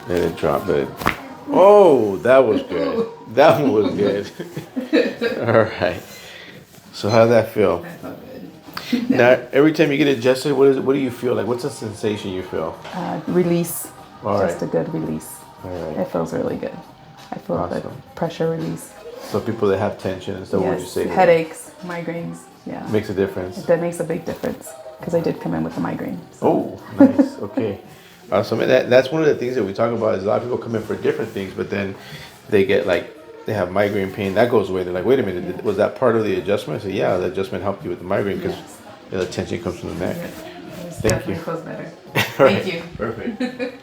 Let it drop it. Oh, that was good. That one was good. All right. So how does that feel? That felt good. Now, every time you get adjusted, what do you feel like? What's the sensation you feel? Release. All Just right. a good release. All right. It feels really good. I feel the Awesome. pressure release. So people that have tension and stuff, what would you Yes, say to them? headaches, migraines. Yeah, Makes a difference. that makes a big difference because I did come in with a migraine. So. Oh, nice. Okay. Awesome. And that's one of the things that we talk about is a lot of people come in for different things, but then they get like they have migraine pain. That goes away. They're like, wait a minute, was that part of the adjustment? I said, yeah, the adjustment helped you with the migraine because Yes. the tension comes from the neck. Yes, Thank definitely you. feels better. All Thank right. you. Perfect.